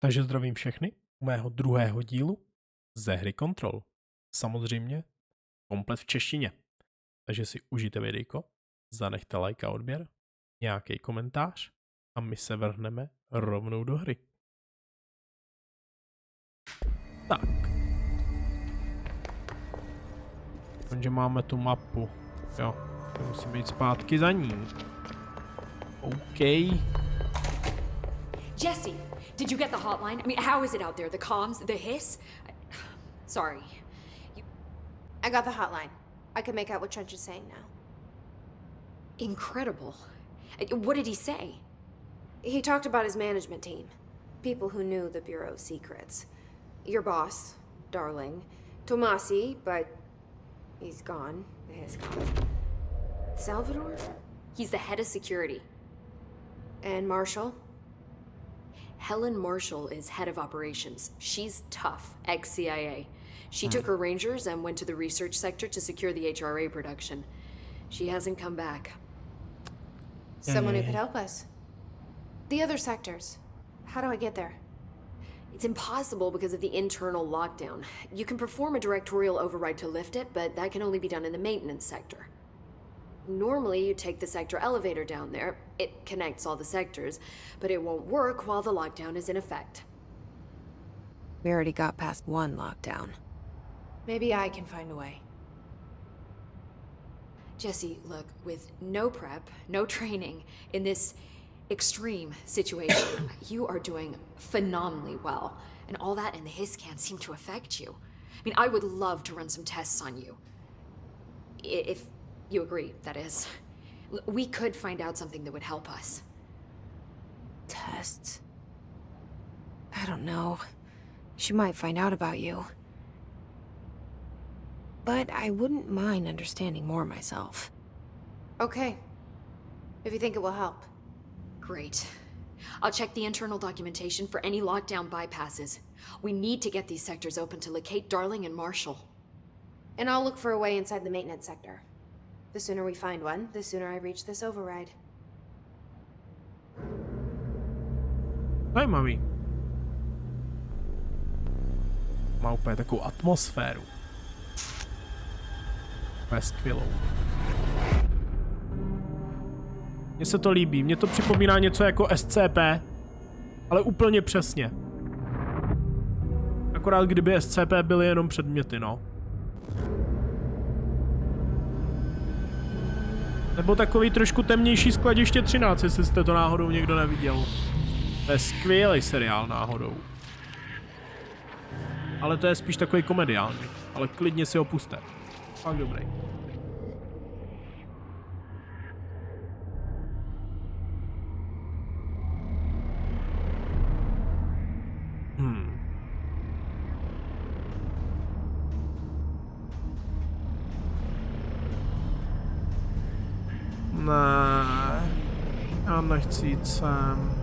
Takže zdravím všechny u mého druhého dílu ze hry Kontrol. Samozřejmě komplet v češtině. Takže si užijte videjko, zanechte like a odběr, nějaký komentář a my se vrhneme rovnou do hry. Tak. Takže máme tu mapu. Jo, musím být zpátky za ní. OK. Jesse, did you get the hotline? I mean, how is it out there? The comms, the hiss? Sorry. I got the hotline. I can make out what Trench is saying now. Incredible. What did he say? He talked about his management team. People who knew the Bureau's secrets. Your boss, Darling. Tomasi, but he's gone. He's gone. Salvador? He's the head of security. And Marshall? Helen Marshall is head of operations. She's tough, ex-CIA. She took her Rangers and went to the research sector to secure the HRA production. She hasn't come back. Someone who could help us. The other sectors. How do I get there? It's impossible because of the internal lockdown. You can perform a directorial override to lift it, but that can only be done in the maintenance sector. Normally, you take the sector elevator down there. It connects all the sectors, but it won't work while the lockdown is in effect. We already got past one lockdown. Maybe I can find a way. Jesse, look, with no prep, no training, in this extreme situation, you are doing phenomenally well. And all that and the hiss can't seem to affect you. I mean, I would love to run some tests on you. If you agree, that is. We could find out something that would help us. Tests? I don't know. She might find out about you. But I wouldn't mind understanding more myself. Okay. If you think it will help. Great. I'll check the internal documentation for any lockdown bypasses. We need to get these sectors open to locate Darling and Marshall. And I'll look for a way inside the maintenance sector. The sooner we find one, the sooner I reach this override. Zajímavý. Má úplně takovou atmosféru. Úplně skvělou. Mně se to líbí, mně to připomíná něco jako SCP, ale úplně přesně. Akorát kdyby SCP byly jenom předměty, no. Nebo takový trošku temnější Skladiště 13, jestli jste to náhodou někdo neviděl. To je skvělý seriál náhodou. Ale to je spíš takový komediální. Ale klidně si ho puste. Fakt dobrý. Ne, já nechci jít sem.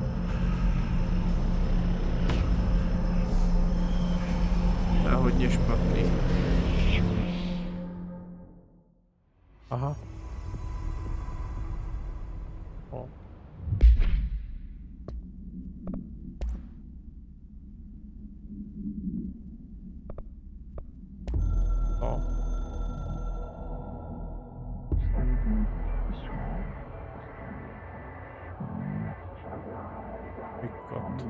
To je hodně špatný. Aha. O. O. Vykot.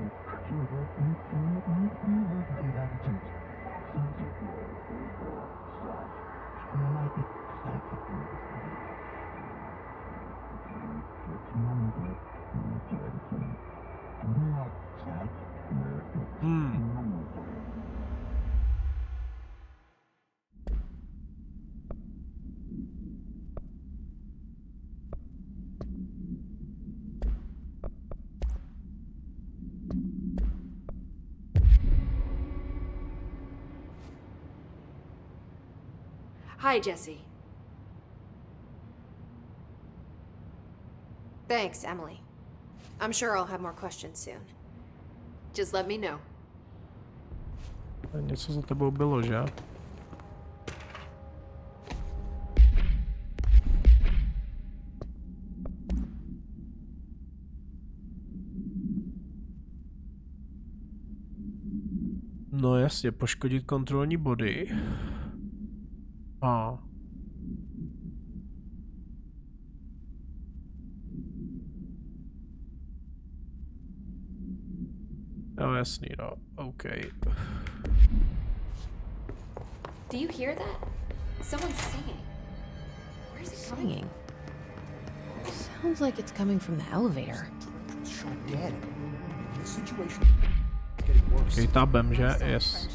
Hi, Jesse. Thanks, Emily. I'm sure I'll have more questions soon. Just let me know. Něco za tebou bylo, že? No jasně, poškodit kontrolní body. A. No jasný, no. OK. Do you hear that? Someone's singing. Where's it coming? Singing. Sounds like it's coming from the elevator. OK, tabem, že? Yes.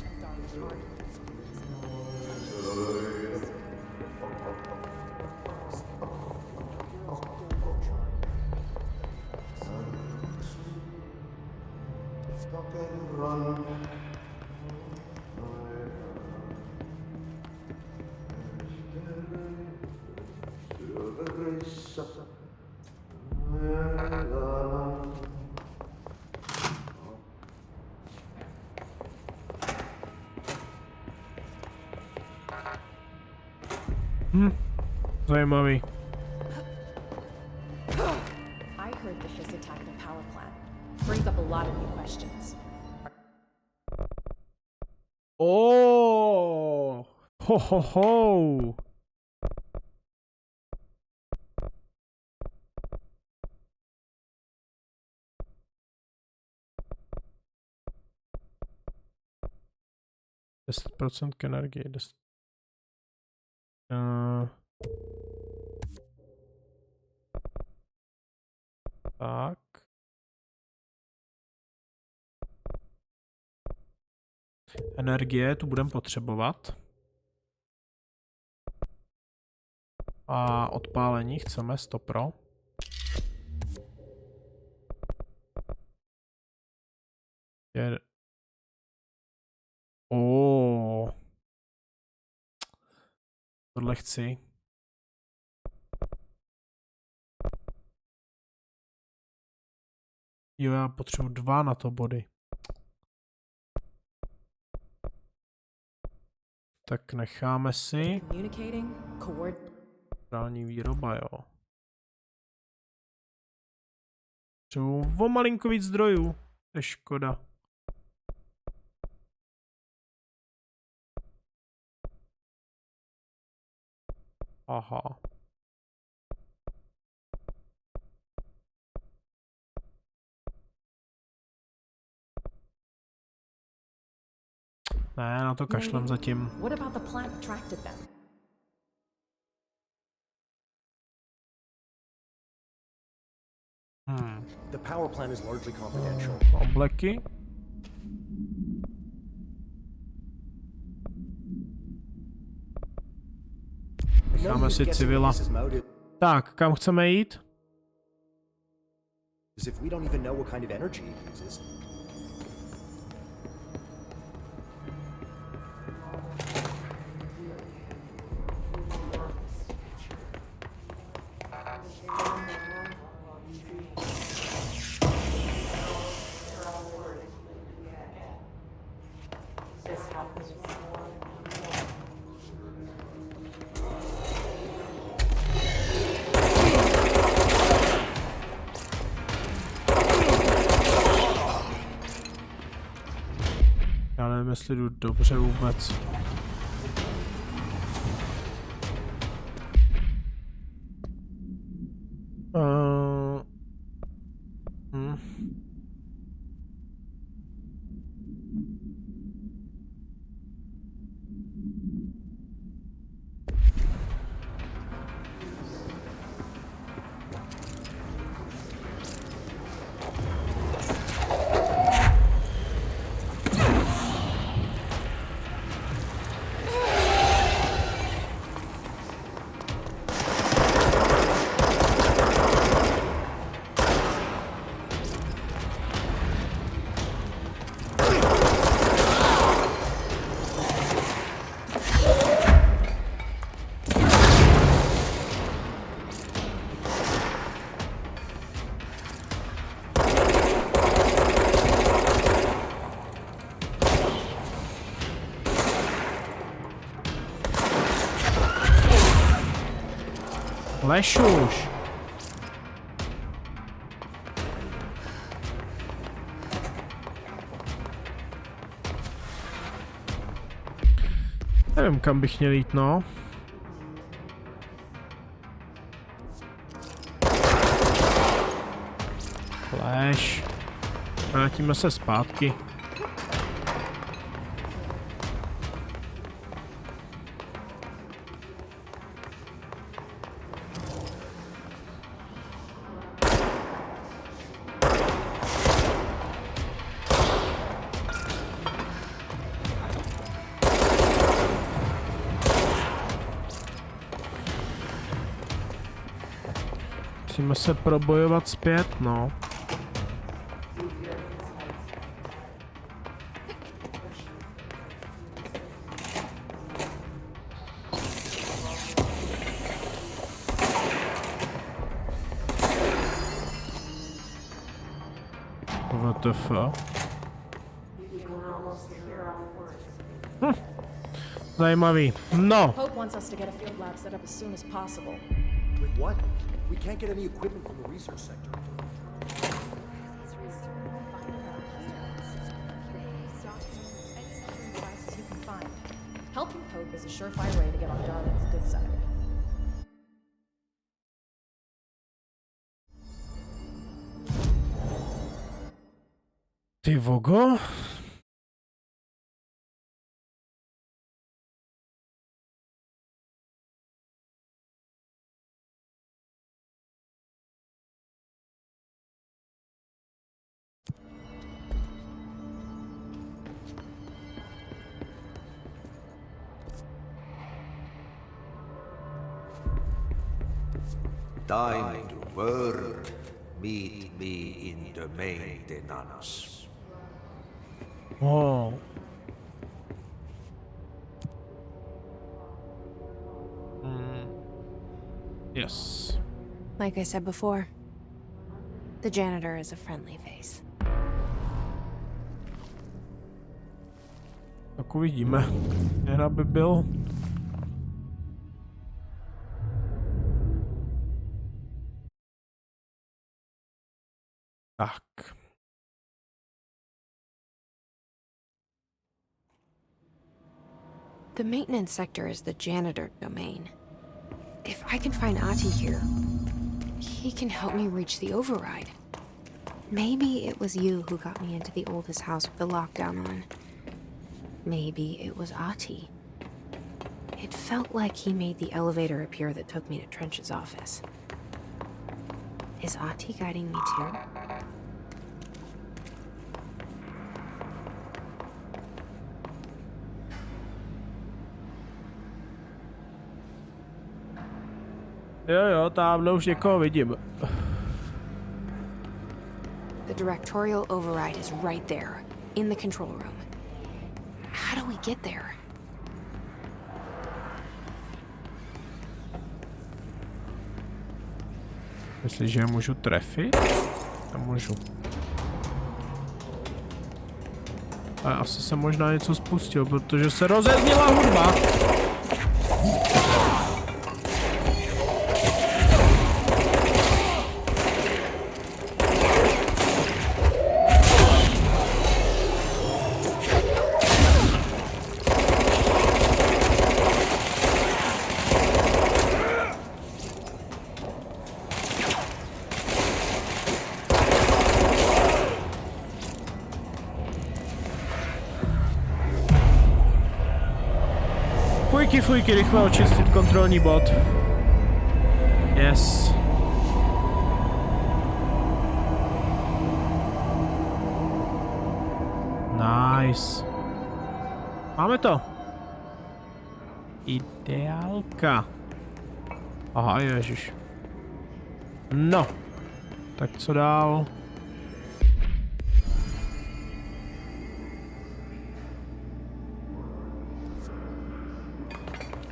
Zajímavý. I heard the Hiss attacked the power plant. Brings up a lot of new questions. Oh! Ho ho ho! % k energii. Tak. Energie tu budeme potřebovat. A odpálení chceme 100 pro. Tohle chci. Jo, já potřebuji 2 na to body. Tak necháme si. Reální výroba, jo. Potřebuji o malinko víc zdrojů. To je škoda. Aha. Ne, na to kašlem zatím. What about the plant attracted them? The power plant is largely confidential. Obleky. Necháme si civila. Tak, kam chceme jít? As if we don't even know what kind of energy it uses. Já nevím, jestli jdu dobře vůbec. Lešuš. Nevím, kam bych měl jít, no. Flash. Vrátíme se zpátky. Musíme se probojovat zpět, no. WTF? Zajímavý. No. Hope wants us to get a field lab set up as soon as possible. With what? We can't get any equipment from the research sector. Helping Hope is a surefire way to get on Darwin's good side. Ty vogo? Time to work. Meet me in the maintenance. Oh. Yes. Like I said before, the janitor is a friendly face. Tak uvidíme. Hra by byl. Tak. The maintenance sector is the janitor domain. If I can find Ati here, he can help me reach the override. Maybe it was you who got me into the oldest house with the lockdown on. Maybe it was Ati. It felt like he made the elevator appear that took me to Trench's office. Is Ati guiding me too? Jo, tamhle už někoho vidím. The directorial override is right there, in the control room. How do we get there? Myslíš, že je můžu trefit? Nemůžu. Ale asi jsem možná něco spustil, protože se rozeznila hudba. Fujky, rychle očistit kontrolní bod. Yes. Nice. Máme to. Ideálka. Aha, ježiš. No. Tak co dál?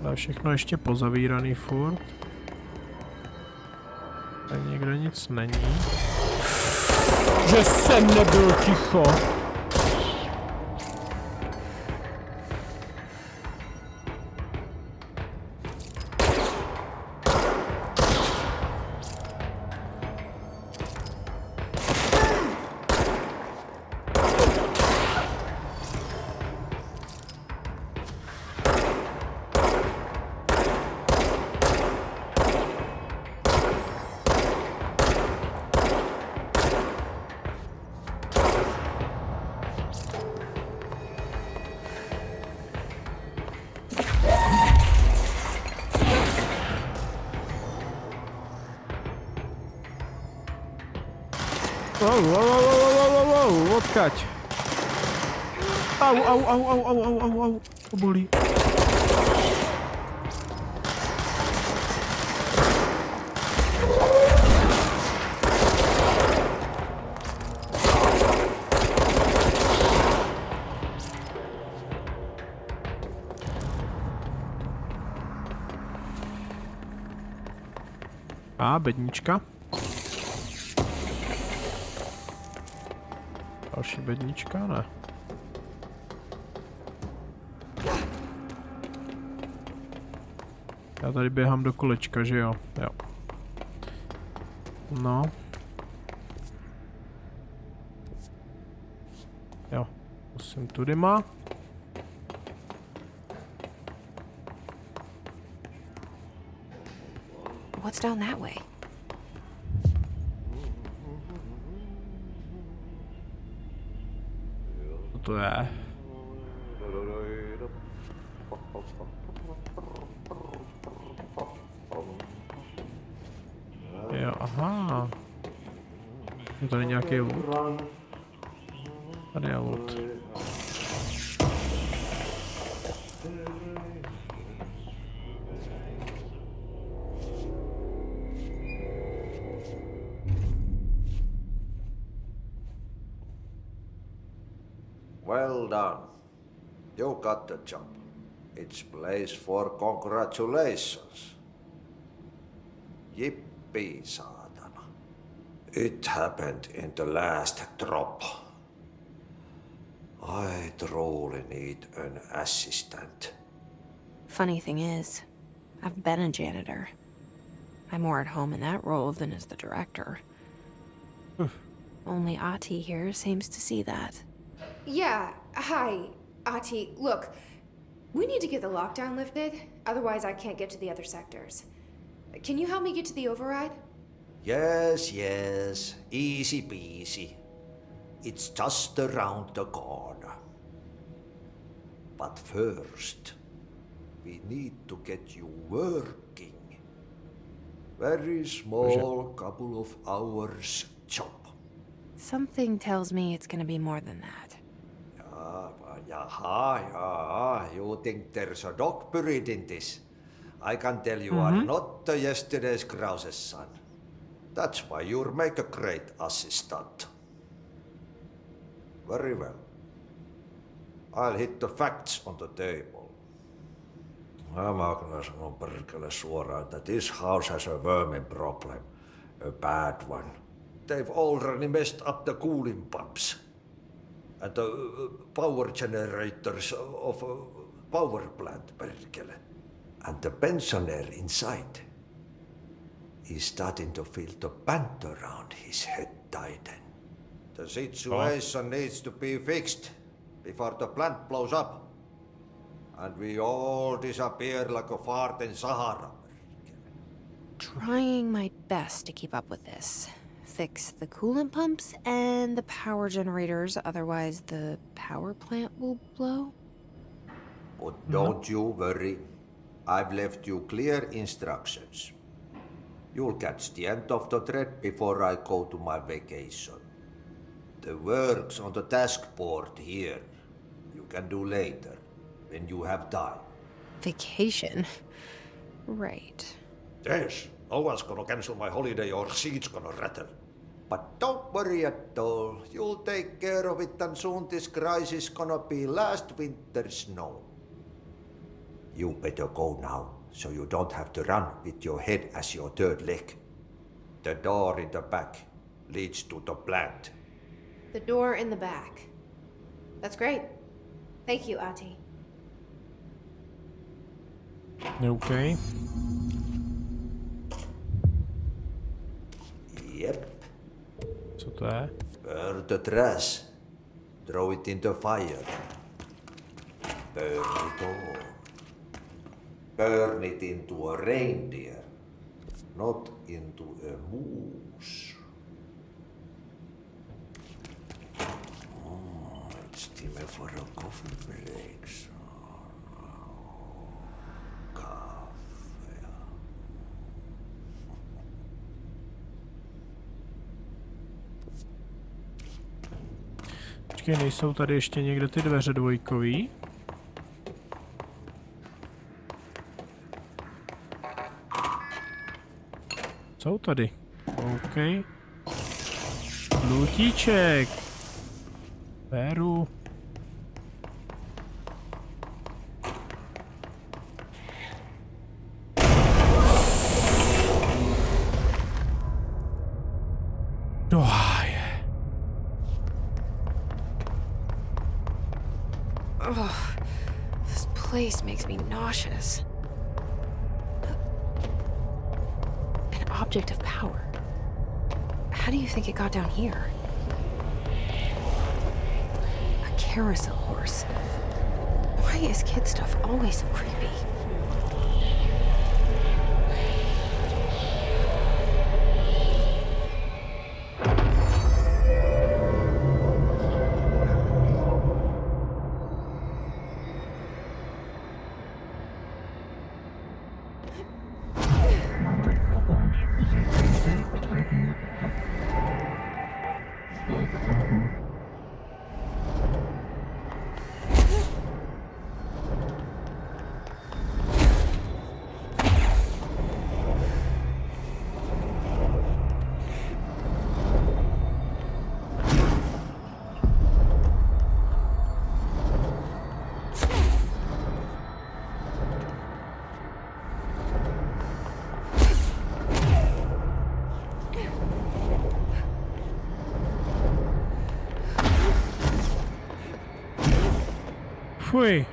Ale všechno ještě pozavíraný furt. Tady někde nic není. Že jsem nebyl ticho. Odkaď. Au. To bolí. A bednička. Další bednička, ne. Já tady běhám do kolečka, že jo? Jo. No. Jo, musím tudy má. What's down that way? Co to je? Jo, aha. Je tady nějaký loot? Tady je loot. Well done. You got the job. It's place for congratulations. Yippee, saatana. It happened in the last drop. I truly need an assistant. Funny thing is, I've been a janitor. I'm more at home in that role than as the director. Only Ati here seems to see that. Yeah, hi, Ati. Look, we need to get the lockdown lifted, otherwise I can't get to the other sectors. Can you help me get to the override? Yes, easy peasy. It's just around the corner. But first, we need to get you working. Very small, couple of hours job. Something tells me it's gonna be more than that. You think there's a dog buried in this? I can tell you are not the yesterday's Krause's son. That's why you'll make a great assistant. Very well. I'll hit the facts on the table. Mä kyllä sanon perkele suoraan, että this house has a vermin problem. A bad one. They've already messed up the cooling pumps. And the power generators of a power plant, perkele. And the pensioner inside is starting to feel the band around his head tighten. The situation needs to be fixed before the plant blows up. And we all disappear like a fart in Sahara. Trying my best to keep up with this. Fix the coolant pumps and the power generators, otherwise the power plant will blow. But don't you worry. I've left you clear instructions. You'll catch the end of the thread before I go to my vacation. The work's on the task board here. You can do later, when you have time. Vacation? Right. Yes, no one's gonna cancel my holiday or seat's gonna rattle. But don't worry at all. You'll take care of it and soon this crisis gonna be last winter's snow. You better go now, so you don't have to run with your head as your third leg. The door in the back leads to the plant. The door in the back. That's great. Thank you, Ati. Okay. Yep. Co to je? Burn the trash. Throw it in the fire. Burn it all. Burn it into a reindeer, not into a moose. Oh, it's time for a coffee break. Coffee. Počkej, nejsou tady ještě někde ty dveře dvojkový? Jsou tady. OK. Lutíček. Beru. Do háje. Ugh, this place makes me nauseous. An object of power. How do you think it got down here? A carousel horse. Why is kid stuff always so creepy? Fuj.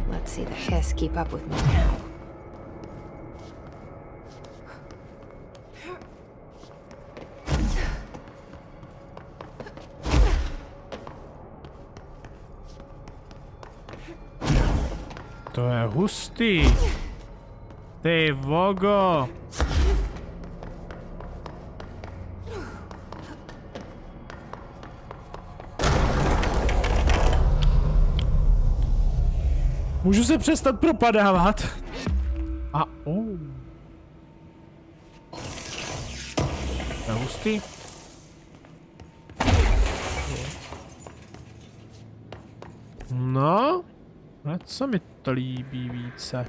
Let's see the hiss keep up with me now. To je hustý. Ty vogo. Můžu se přestat propadávat? A To je hustý. No, a co mi to líbí více?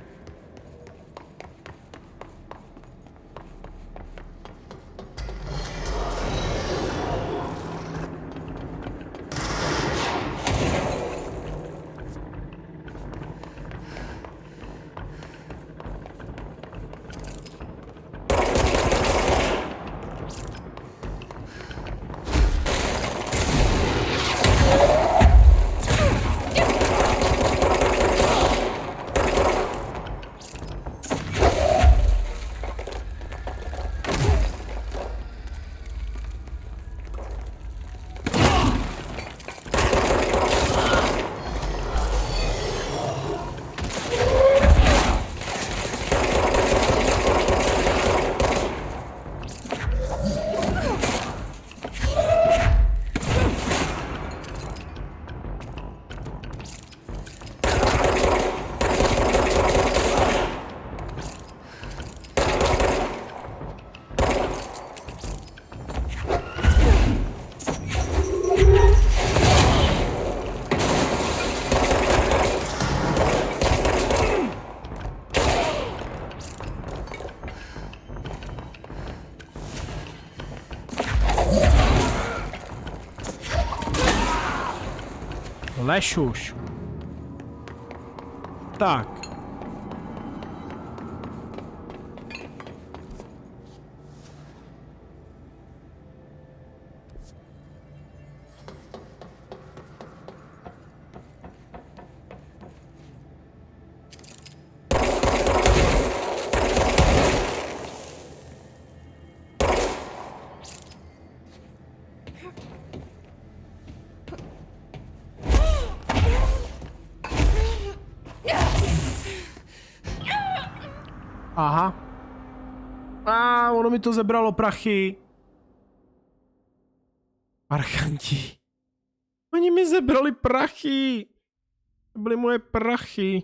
Lešuš. Tak. Aha. Ono mi to zebralo prachy. Archanti. Oni mi zebrali prachy. To byly moje prachy.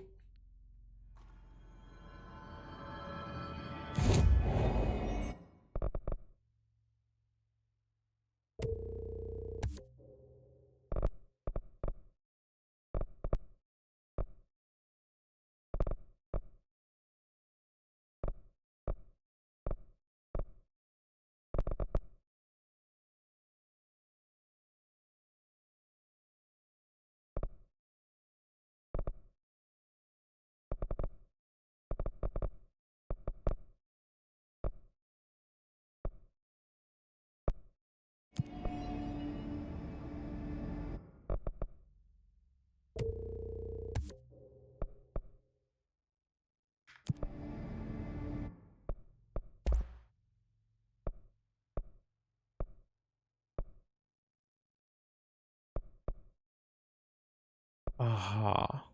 Aha.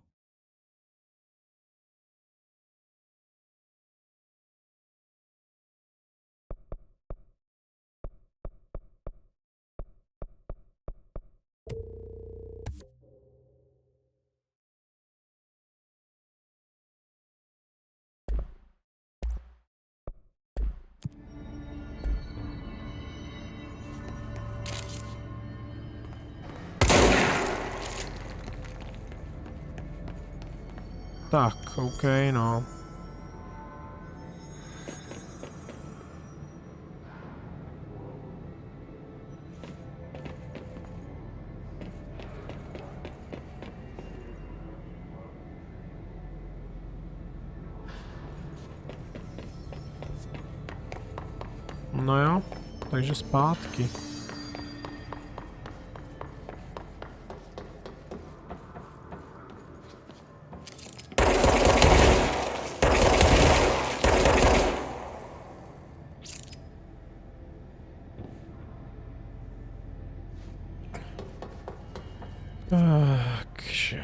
Tak, OK, no. No jo, takže zpátky. Takže...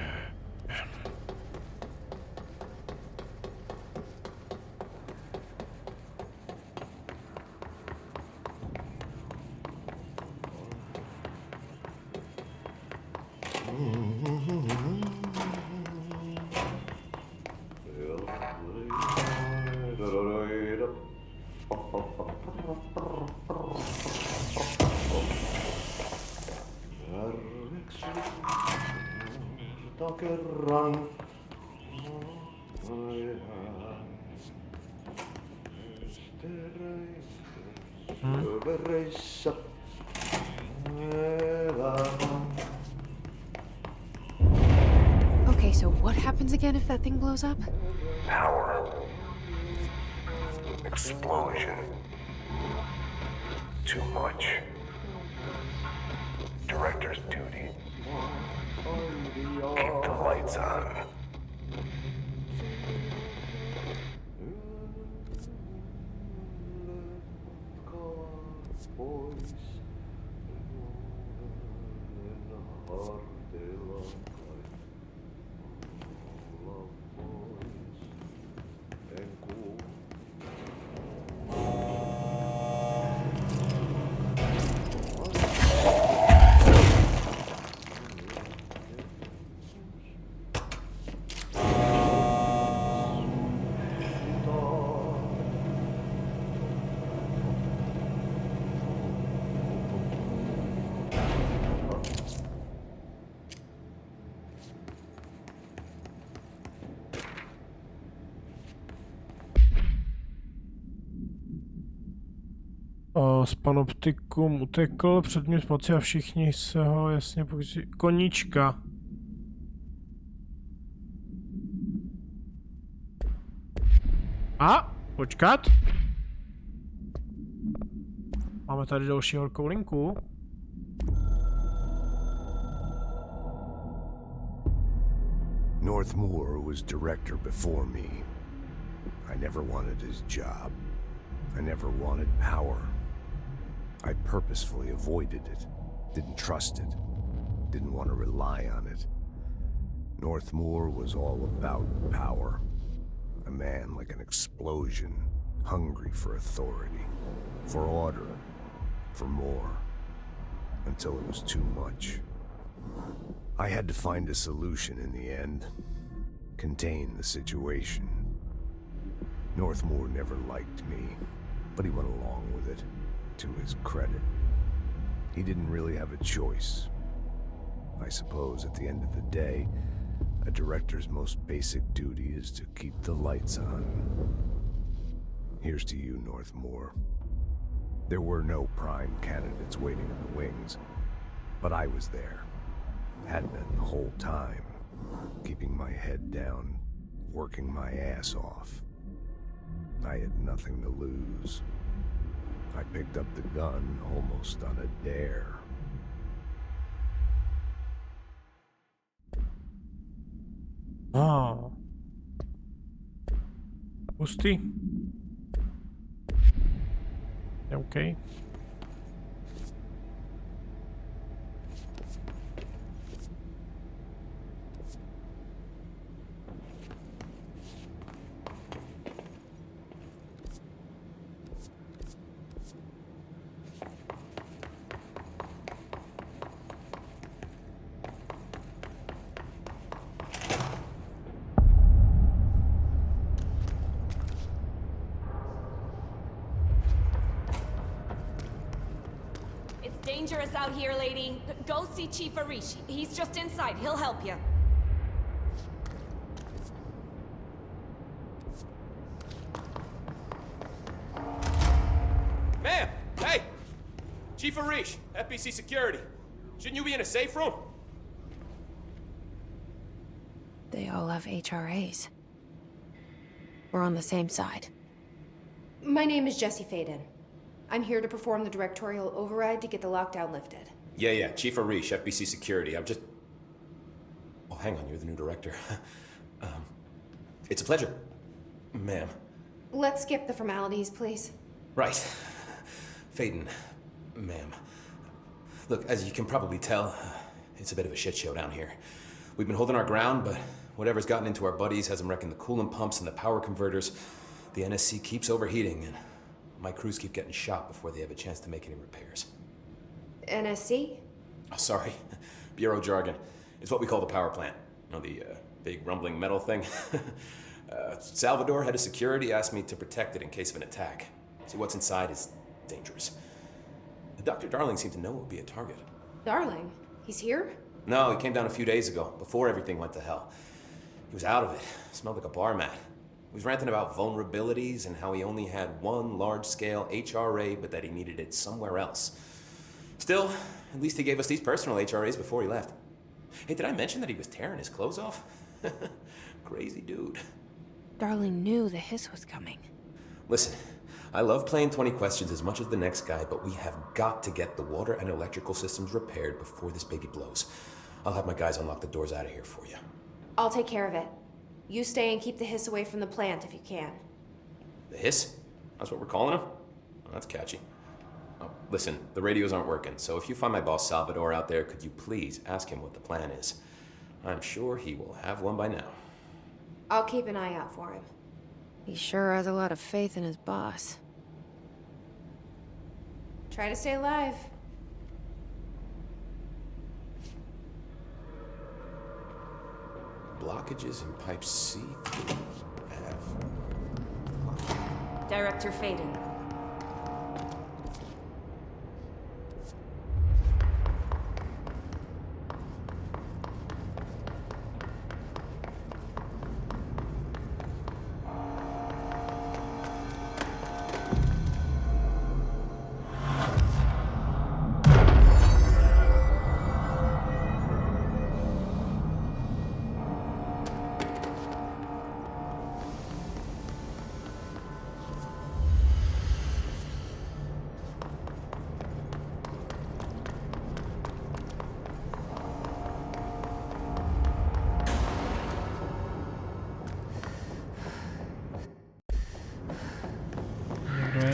Okay, so what happens again if that thing blows up? Power. Explosion. Too much. Director's duty. Keep the lights on. Z panoptikum utekl, předmět moci a všichni se ho jasně pokusí. Koníčka. A, počkat. Máme tady další horkou linku. Northmoor was director before me. I never wanted his job. I never wanted power. I purposefully avoided it, didn't trust it, didn't want to rely on it. Northmoor was all about power. A man like an explosion, hungry for authority, for order, for more, until it was too much. I had to find a solution in the end, contain the situation. Northmore never liked me, but he went along with it, to his credit. He didn't really have a choice. I suppose at the end of the day, a director's most basic duty is to keep the lights on. Here's to you, Northmore. There were no prime candidates waiting in the wings, but I was there. Had been the whole time, keeping my head down, working my ass off. I had nothing to lose. I picked up the gun almost on a dare. Pustý. OK. Dangerous out here, lady. Go see Chief Arish. He's just inside. He'll help you. Ma'am! Hey! Chief Arish, FBC Security. Shouldn't you be in a safe room? They all have HRAs. We're on the same side. My name is Jesse Faden. I'm here to perform the directorial override to get the lockdown lifted. Yeah, Chief Arish, FBC Security. I'm just... Oh, hang on, you're the new director. It's a pleasure, ma'am. Let's skip the formalities, please. Right. Faden, ma'am. Look, as you can probably tell, it's a bit of a shit show down here. We've been holding our ground, but whatever's gotten into our buddies has them wrecking the coolant pumps and the power converters. The NSC keeps overheating, and my crews keep getting shot before they have a chance to make any repairs. NSC? Oh, sorry. Bureau jargon. It's what we call the power plant. You know, the big rumbling metal thing? Salvador, head of security, asked me to protect it in case of an attack. See, what's inside is dangerous. Dr. Darling seemed to know it would be a target. Darling? He's here? No, he came down a few days ago, before everything went to hell. He was out of it. Smelled like a bar mat. He was ranting about vulnerabilities and how he only had one large-scale HRA, but that he needed it somewhere else. Still, at least he gave us these personal HRAs before he left. Hey, did I mention that he was tearing his clothes off? Crazy dude. Darling knew the hiss was coming. Listen, I love playing 20 questions as much as the next guy, but we have got to get the water and electrical systems repaired before this baby blows. I'll have my guys unlock the doors out of here for you. I'll take care of it. You stay and keep the hiss away from the plant if you can. The hiss? That's what we're calling him? Oh, that's catchy. Oh, listen, the radios aren't working, so if you find my boss Salvador out there, could you please ask him what the plan is? I'm sure he will have one by now. I'll keep an eye out for him. He sure has a lot of faith in his boss. Try to stay alive. Blockages in pipe C through F. Director Faden.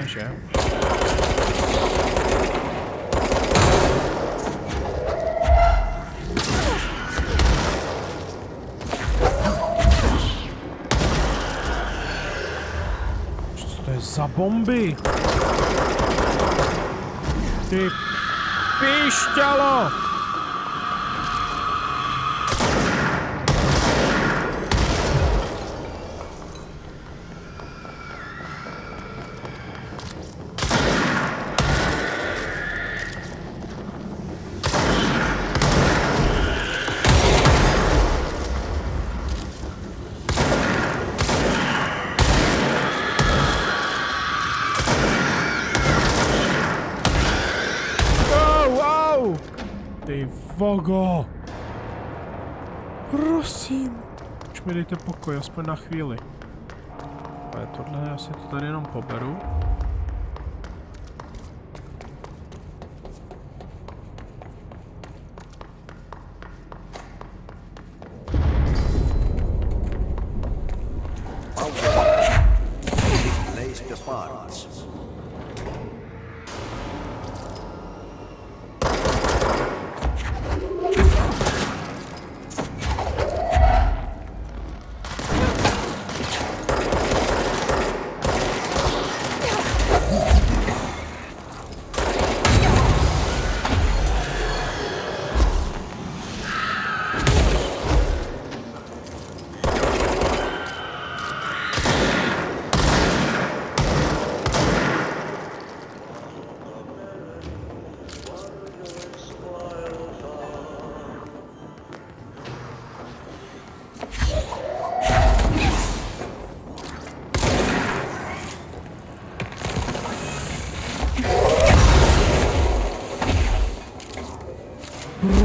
Že? Co to je za bomby? Ty pišťalo! Vogo! Prosím! Už mi dejte pokoj, aspoň na chvíli. Ale tohle já si to tady jenom poberu.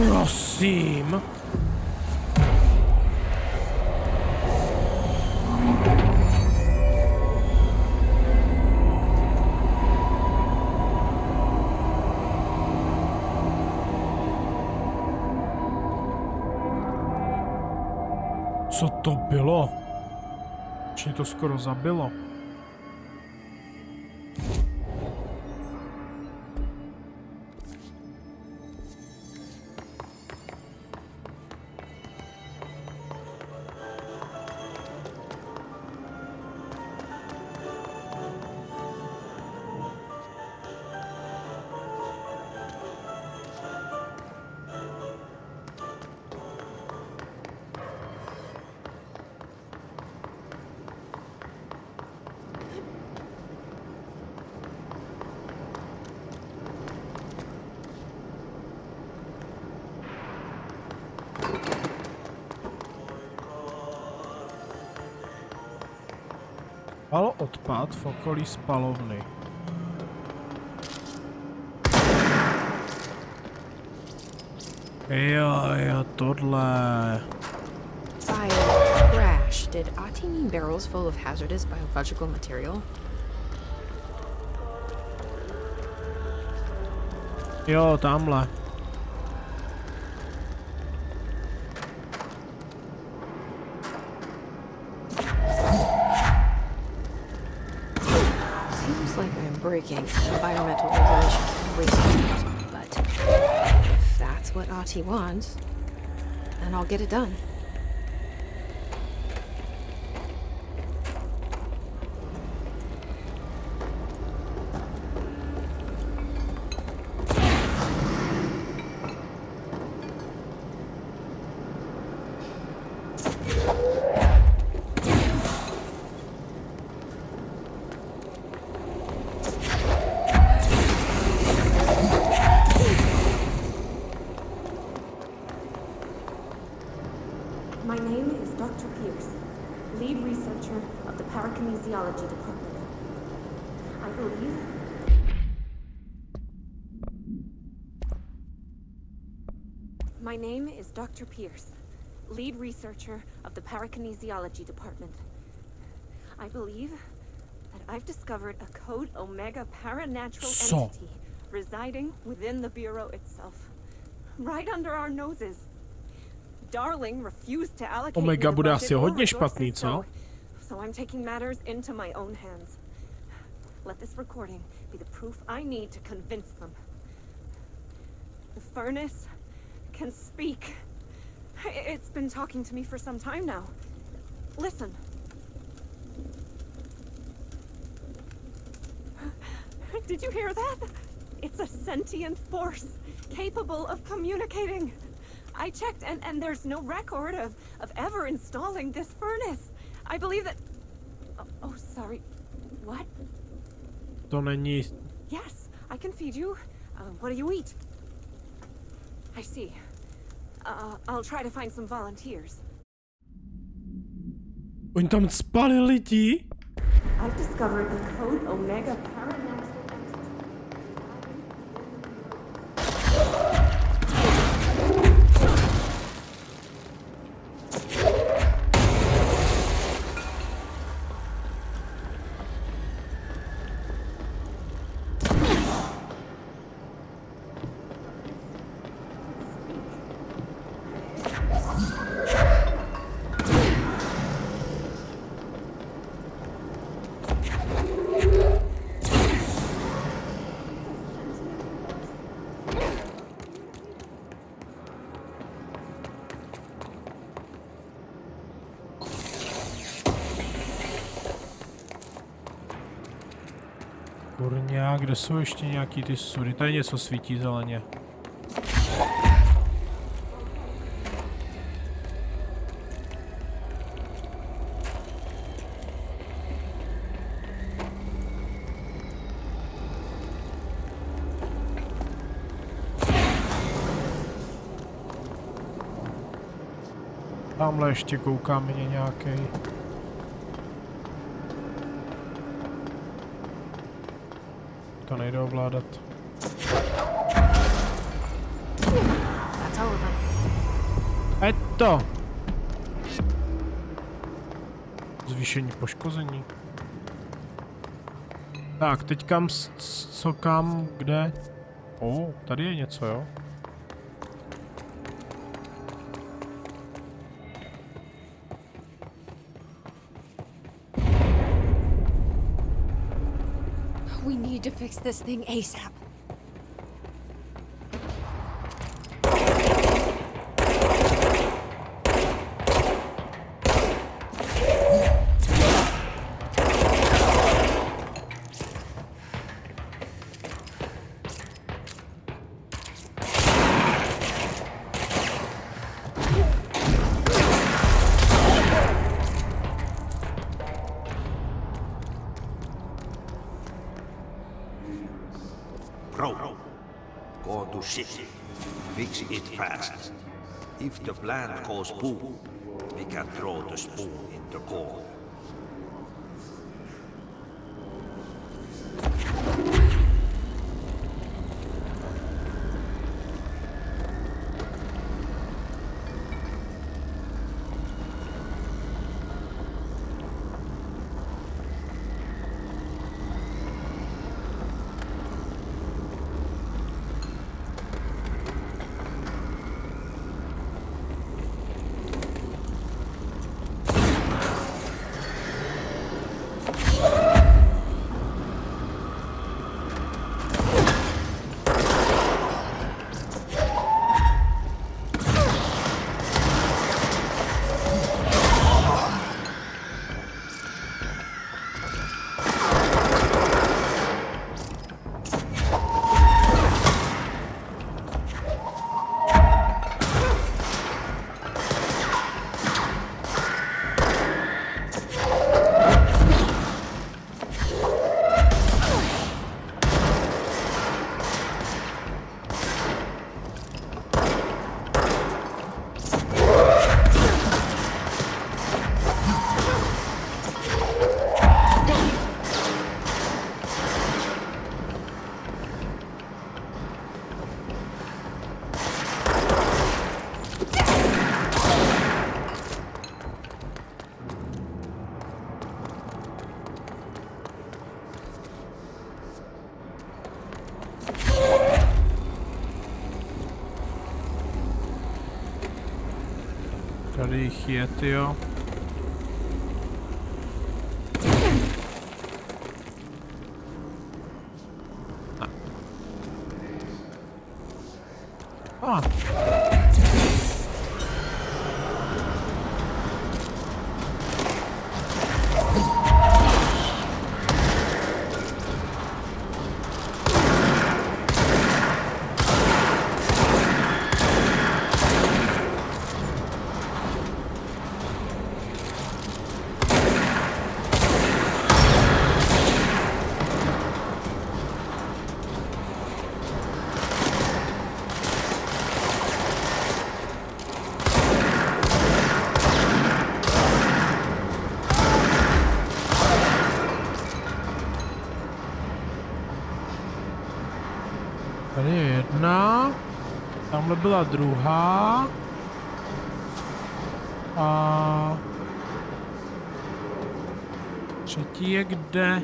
Prosím. Co to bylo? Už mě to skoro zabilo. Spal odpad v okolí spalovny. Jo, tohle. Bio crash. Did Ati mean barrels full of hazardous biological material? Jo, tamhle. Breaking environmental regulations and resources, but if that's what Ati wants, then I'll get it done. My name is Dr. Pierce, lead researcher of the Parakinesiology Department. I believe that I've discovered a Code Omega paranatural entity residing within the Bureau itself, right under our noses. Darling refused to allocate Omega bude asi hodně resources, špatný, co? So I'm taking matters into my own hands. Let this recording be the proof I need to convince them. The furnace can speak. It's been talking to me for some time now. Listen. Did you hear that? It's a sentient force, capable of communicating. I checked, and there's no record of ever installing this furnace. I believe that... Oh, sorry. What? To není... Yes, I can feed you. What do you eat? I see. I'll try to find some volunteers. Oni tam spali lidi? I've discovered the code Omega Paranatural. Kurňa, kde jsou ještě nějaký ty sudy? Tady něco svítí zeleně. Tamhle ještě koukám, je nějaký. To nejde ovládat. Je to! Zvýšení poškození. Tak, teď kam, co kam, kde? Tady je něco, jo? We need to fix this thing ASAP. Go to shit. Fix it fast. If the plant goes boom, we can throw the spoon in the core. Tady jich je, tyjo. Tady je jedna. Tamhle byla druhá. A třetí je kde?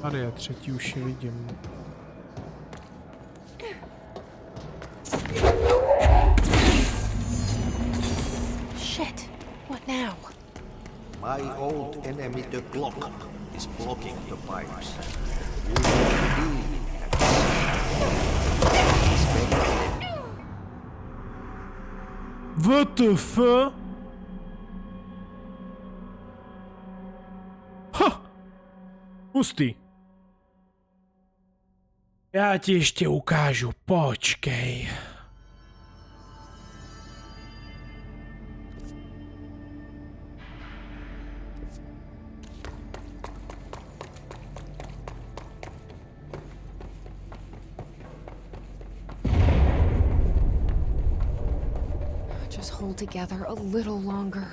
Tady je třetí, už ji vidím. Shit. What now? My old enemy, the clock, is blocking the pipes. What the f? Ha! Hustý. Já ti ještě ukážu, počkej. Just hold together a little longer.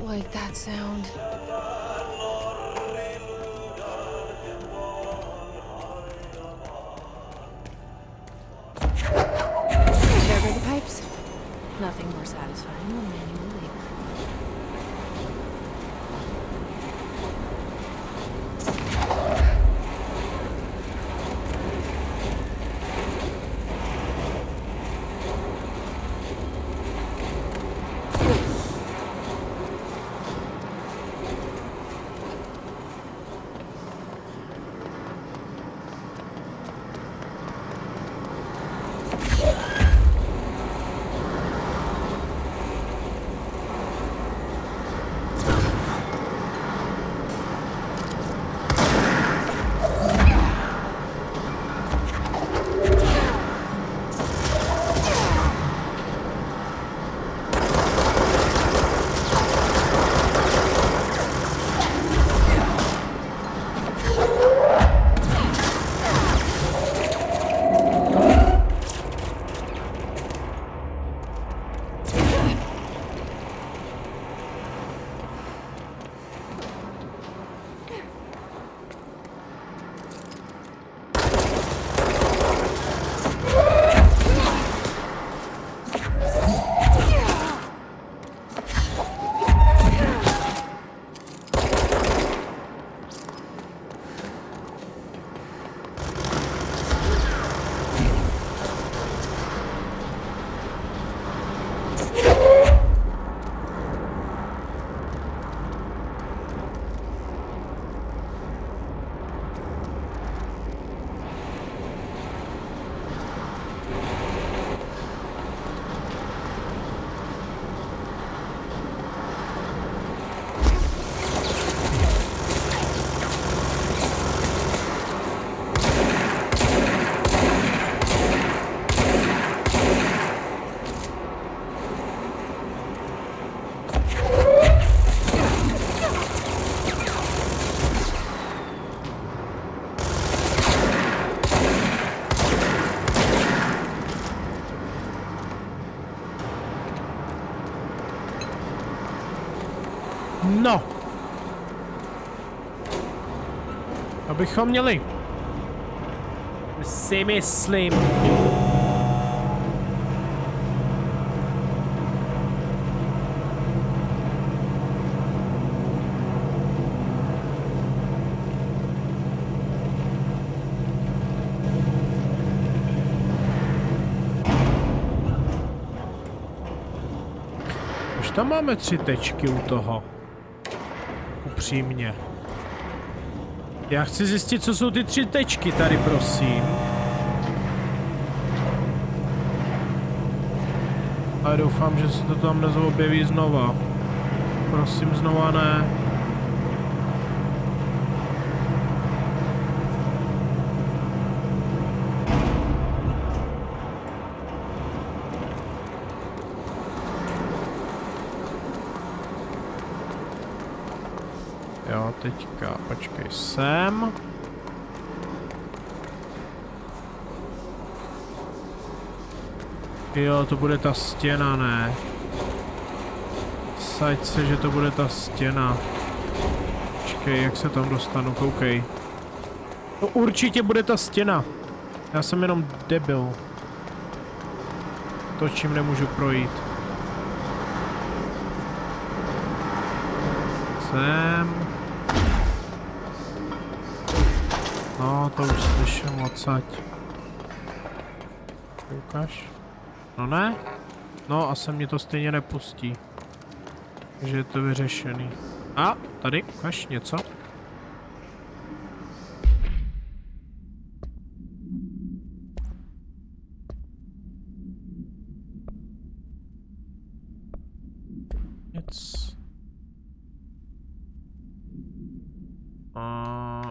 Like that sound. There go the pipes. Nothing more satisfying than manual labor. No! Abychom měli. Si myslím. Už tam máme 3 tečky u toho. Upřímně. Já chci zjistit, co jsou ty 3 tečky tady, prosím. Ale doufám, že se to tam nezobjeví znova. Prosím, znova ne. Jo, teďka, počkej sem. Jo, to bude ta stěna, ne? Saď se, že to bude ta stěna. Počkej, jak se tam dostanu, koukej. To určitě bude ta stěna. Já jsem jenom debil. To, čím nemůžu projít. Sem. No, to už slyším odsaď. Ukaž. No ne? No a se mě to stejně nepustí. Takže je to vyřešený. A, tady, ukaž něco. Nic.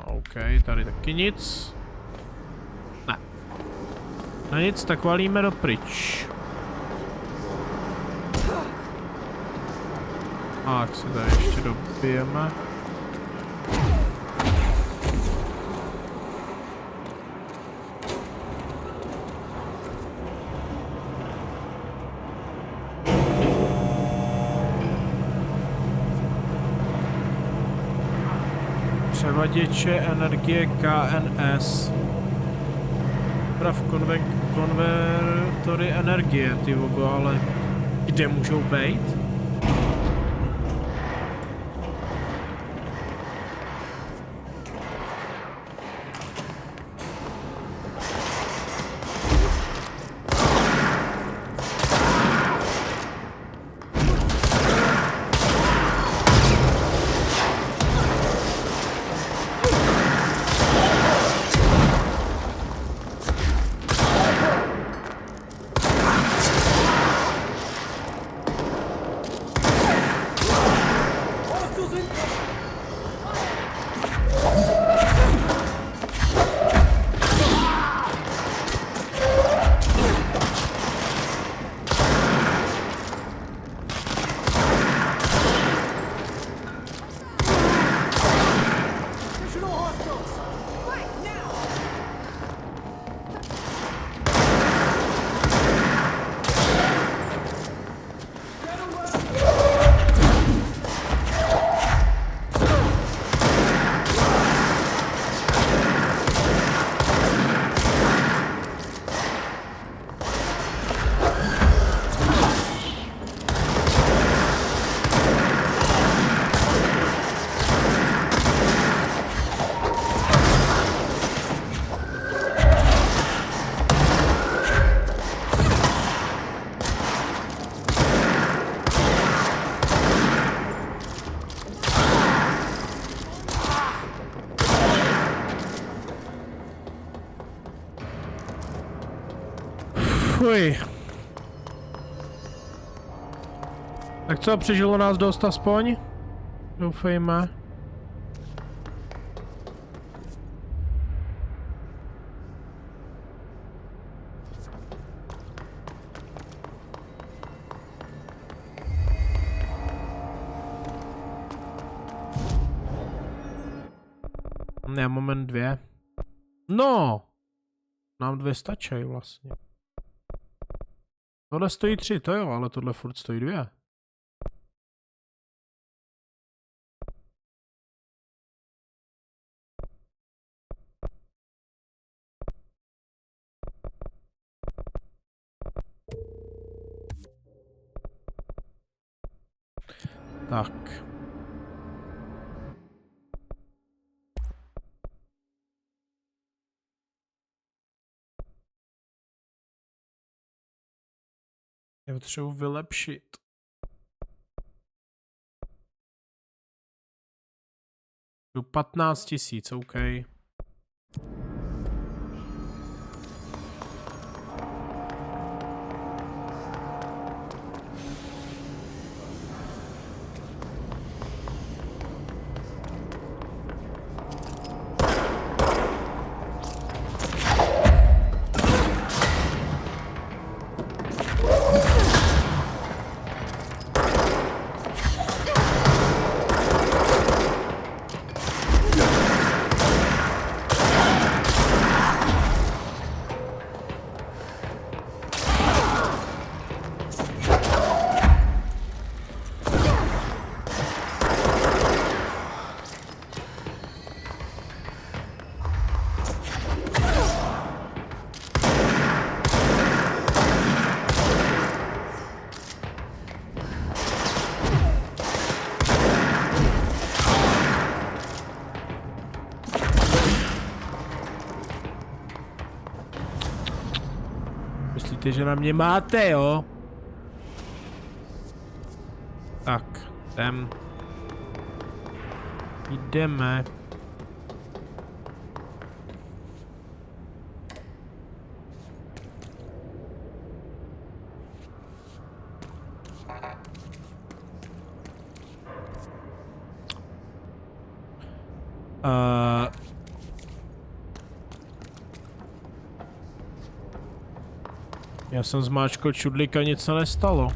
OK, tady taky nic. Ne. No nic, tak valíme dopryč. A jak se tady ještě dobijeme. Převaděče energie KNS. Prav konvertory energie, ty vogo, ale kde můžou být? Fuj. Tak co, přežilo nás dost aspoň? Doufejme. Ne, moment 2. No! Nám 2 stačí vlastně. Tohle stojí 3, to jo, ale tohle furt stojí 2. Tak. Já potřebuji vylepšit. Tu 15 000, OK. Myslíte, že na mě máte, jo? Tak, jdem. Jdeme. Já jsem zmáčkl čudlík a nic se nestalo.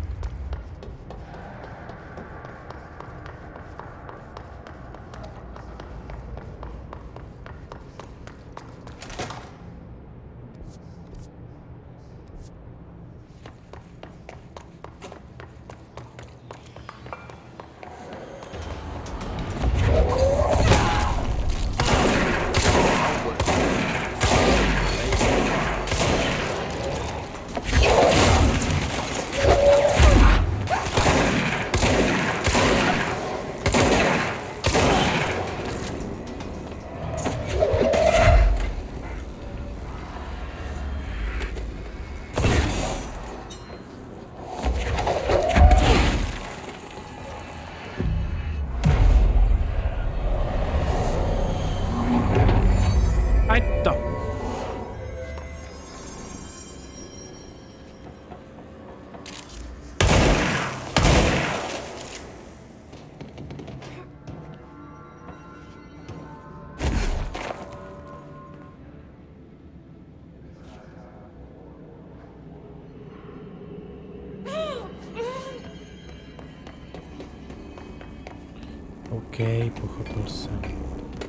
OK, pochopil jsem.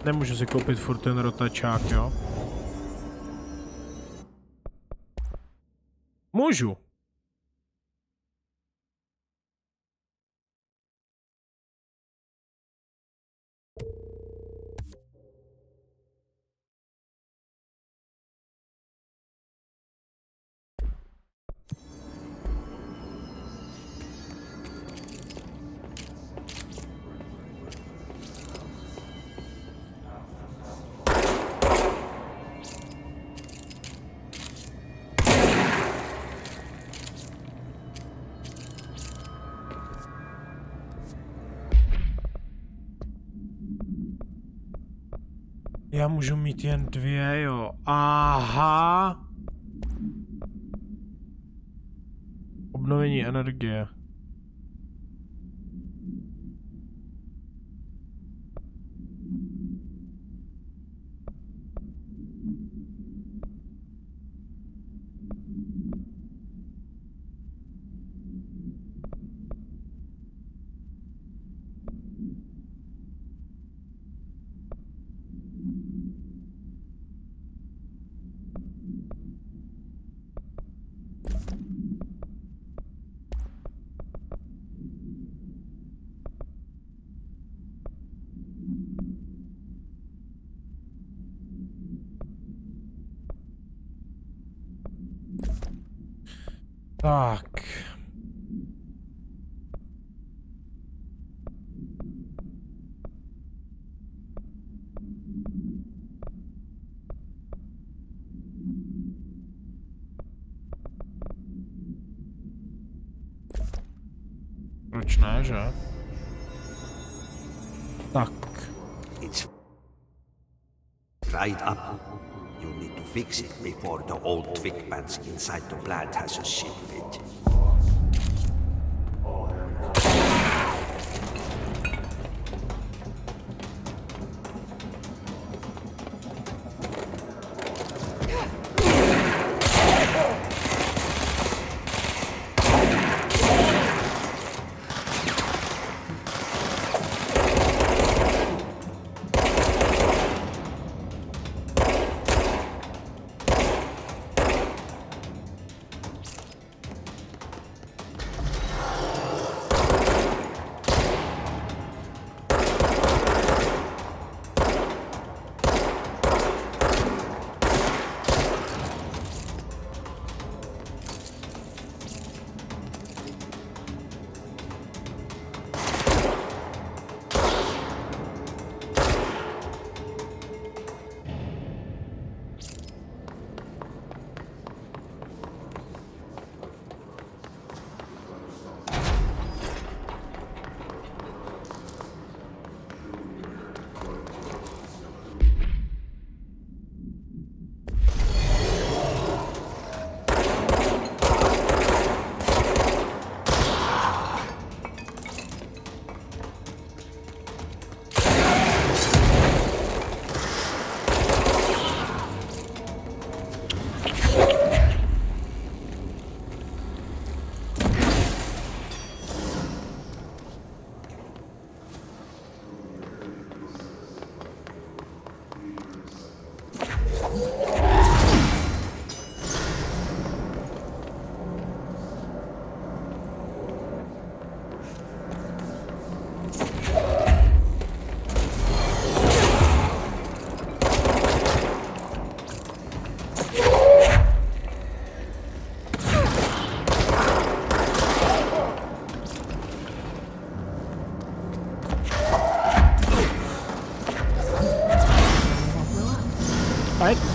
Nemůžu si koupit furt ten rotačák, jo? Můžu. Já můžu mít jen 2, jo. Aha. Obnovení energie. Tak. strašná, že? Tak. It's right up. You need to fix it before the old twig pants inside the plant has a shit fit.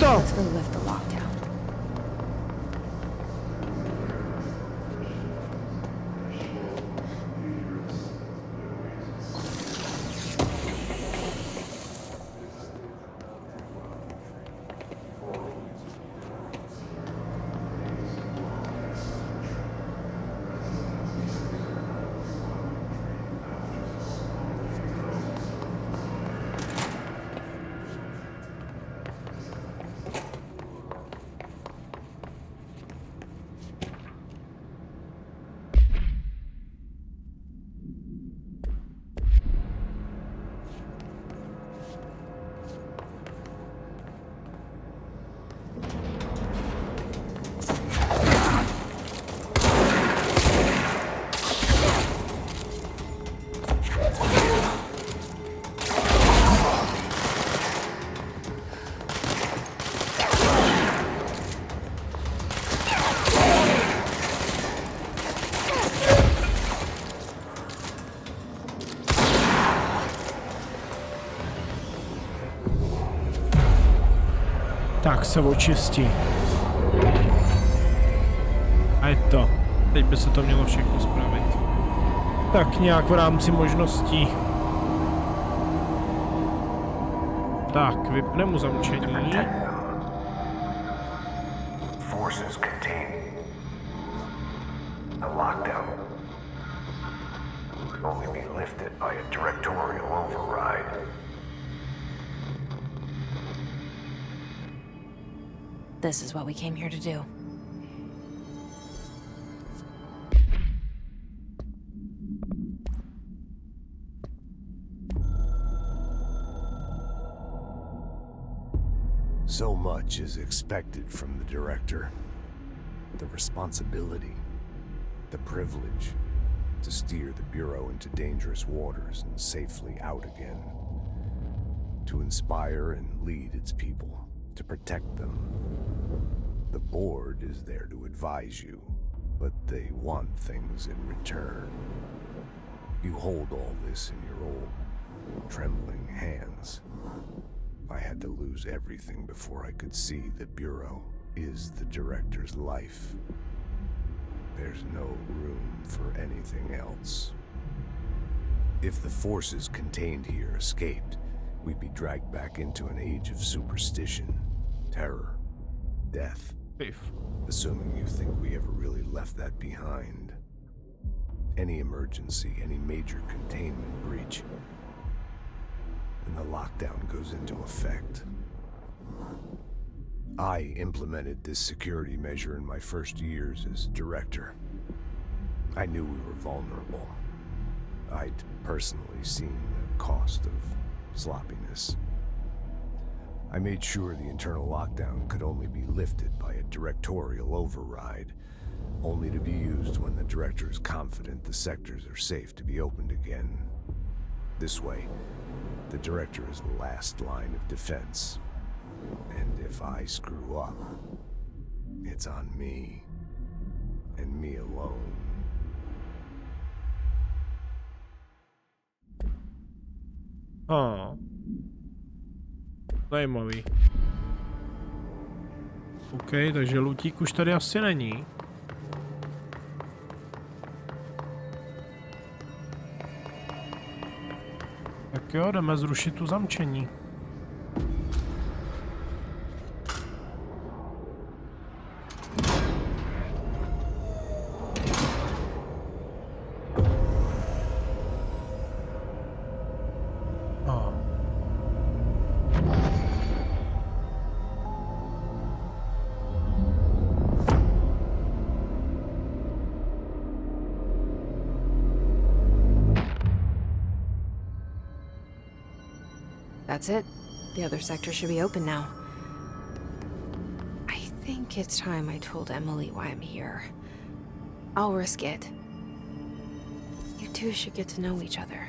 Let's go lift the lockdown. Tak se očistí. A je to. Teď by se to mělo všechno spravit. Tak nějak v rámci možností. Tak, vypne mu zamčení. Forces contain a lockdown. Could only be lifted by a directorial override. This is what we came here to do. So much is expected from the director. The responsibility, the privilege to steer the Bureau into dangerous waters and safely out again. To inspire and lead its people, to protect them. The board is there to advise you, but they want things in return. You hold all this in your old, trembling hands. I had to lose everything before I could see the Bureau is the director's life. There's no room for anything else. If the forces contained here escaped, we'd be dragged back into an age of superstition, terror, death. Assuming you think we ever really left that behind. Any emergency, any major containment breach, and the lockdown goes into effect. I implemented this security measure in my first years as director. I knew we were vulnerable. I'd personally seen the cost of sloppiness. I made sure the internal lockdown could only be lifted by a directorial override, only to be used when the director is confident the sectors are safe to be opened again. This way, the director is the last line of defense. And if I screw up, it's on me, and me alone. Zajímavý. OK, takže lutík už tady asi není. Tak jo, jdeme zrušit tu zamčení. That's it. The other sector should be open now. I think it's time I told Emily why I'm here. I'll risk it. You two should get to know each other.